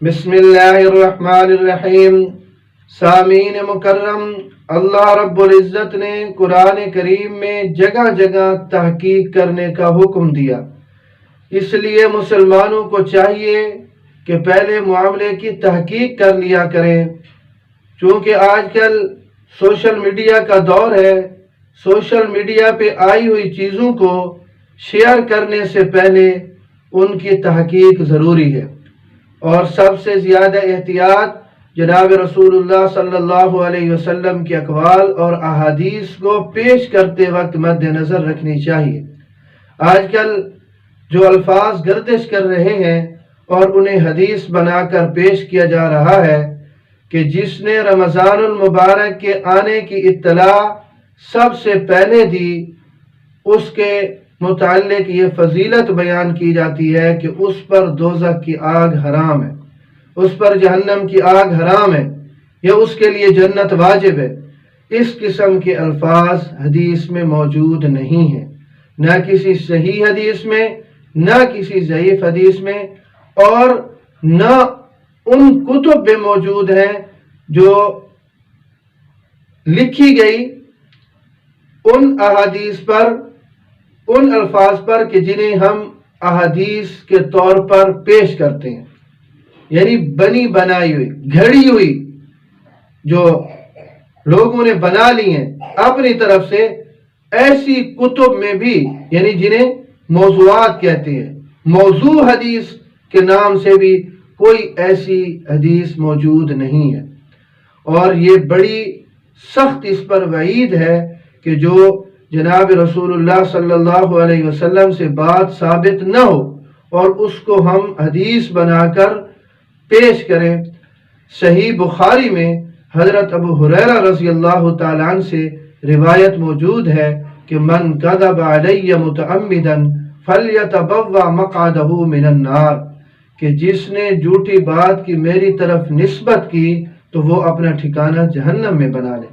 بسم اللہ الرحمن الرحیم۔ سامعین مکرم، اللہ رب العزت نے قرآن کریم میں جگہ جگہ تحقیق کرنے کا حکم دیا۔ اس لیے مسلمانوں کو چاہیے کہ پہلے معاملے کی تحقیق کر لیا کریں، چونکہ آج کل سوشل میڈیا کا دور ہے۔ سوشل میڈیا پہ آئی ہوئی چیزوں کو شیئر کرنے سے پہلے ان کی تحقیق ضروری ہے، اور سب سے زیادہ احتیاط جناب رسول اللہ صلی اللہ علیہ وسلم کے اقوال اور احادیث کو پیش کرتے وقت مد نظر رکھنی چاہیے۔ آج کل جو الفاظ گردش کر رہے ہیں اور انہیں حدیث بنا کر پیش کیا جا رہا ہے کہ جس نے رمضان المبارک کے آنے کی اطلاع سب سے پہلے دی، اس کے متعلق یہ فضیلت بیان کی جاتی ہے کہ اس پر دوزخ کی آگ حرام ہے، اس پر جہنم کی آگ حرام ہے، یا اس کے لیے جنت واجب ہے۔ اس قسم کے الفاظ حدیث میں موجود نہیں ہیں، نہ کسی صحیح حدیث میں، نہ کسی ضعیف حدیث میں، اور نہ ان کتب میں موجود ہیں جو لکھی گئی ان احادیث پر، ان الفاظ پر کہ جنہیں ہم احادیث کے طور پر پیش کرتے ہیں، یعنی بنی بنائی ہوئی، گھڑی ہوئی، جو لوگوں نے بنا لی ہیں اپنی طرف سے، ایسی کتب میں بھی، یعنی جنہیں موضوعات کہتے ہیں، موضوع حدیث کے نام سے بھی کوئی ایسی حدیث موجود نہیں ہے۔ اور یہ بڑی سخت اس پر وعید ہے کہ جو جناب رسول اللہ صلی اللہ علیہ وسلم سے بات ثابت نہ ہو اور اس کو ہم حدیث بنا کر پیش کریں۔ صحیح بخاری میں حضرت ابو ہریرہ رضی اللہ تعالیٰ عنہ سے روایت موجود ہے کہ من کذب علی متعمدا فلیتبوأ مقعدہ من النار، کہ جس نے جھوٹی بات کی میری طرف نسبت کی تو وہ اپنا ٹھکانہ جہنم میں بنا لے۔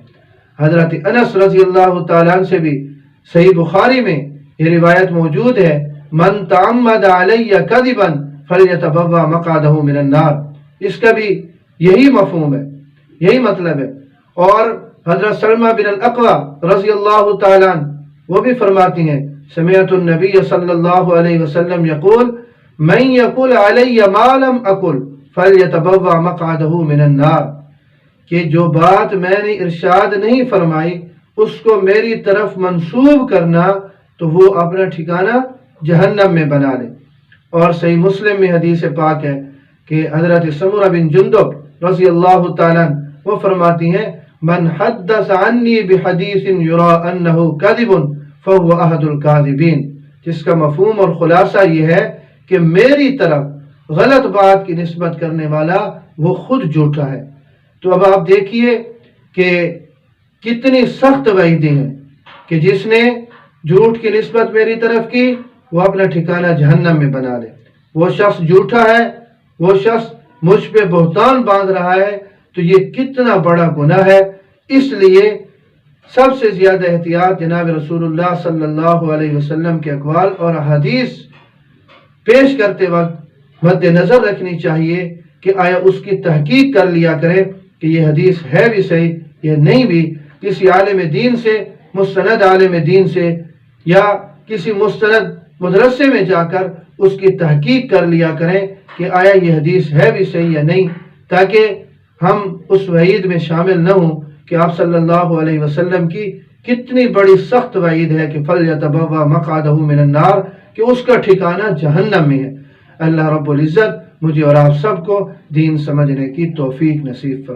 حضرت انس رضی اللہ تعالیٰ عنہ سے بھی صحیح بخاری میں یہ روایت موجود ہے، من تعمد علی کذبا فلیتبوأ مقعدہ من النار۔ اس کا بھی یہی مفہوم ہے، یہی مطلب ہے۔ اور حضرت سلمہ بن الاقوع رضی اللہ تعالیٰ عنہ وہ بھی فرماتی ہیں، سمعت النبی صلی اللہ علیہ وسلم یقول من یقول علی ما لم اقل فلیتبوأ مقعدہ من النار، کہ جو بات میں نے ارشاد نہیں فرمائی اس کو میری طرف منسوب کرنا تو وہ اپنا ٹھکانہ جہنم میں بنا لے۔ اور صحیح مسلم میں حدیث پاک ہے کہ حضرت سمرہ بن جندب رضی اللہ تعالیٰ عنہ وہ فرماتی ہیں، من حدث عنی بحدیث یرا انہ کذب فہو احد الکاذبین، جس کا مفہوم اور خلاصہ یہ ہے کہ میری طرف غلط بات کی نسبت کرنے والا وہ خود جھوٹا ہے۔ تو اب آپ دیکھیے کہ کتنی سخت وعیدیں ہیں کہ جس نے جھوٹ کی نسبت میری طرف کی وہ اپنا ٹھکانہ جہنم میں بنا لے۔ وہ شخص جھوٹا ہے، وہ شخص مجھ پہ بہتان باندھ رہا ہے، تو یہ کتنا بڑا گناہ ہے۔ اس لیے سب سے زیادہ احتیاط جناب رسول اللہ صلی اللہ علیہ وسلم کے اقوال اور احادیث پیش کرتے وقت مد نظر رکھنی چاہیے کہ آیا اس کی تحقیق کر لیا کریں کہ یہ حدیث ہے بھی صحیح یا نہیں بھی، کسی عالم دین سے، مستند عالم دین سے، یا کسی مستند مدرسے میں جا کر اس کی تحقیق کر لیا کریں کہ آیا یہ حدیث ہے بھی صحیح یا نہیں، تاکہ ہم اس وعید میں شامل نہ ہوں کہ آپ صلی اللہ علیہ وسلم کی کتنی بڑی سخت وعید ہے کہ فَلْيَتَبَوَّأْ مَقْعَدَهُ مِنَ النَّارِ، کہ اس کا ٹھکانہ جہنم میں ہے۔ اللہ رب العزت مجھے اور آپ سب کو دین سمجھنے کی توفیق نصیب فرمائے۔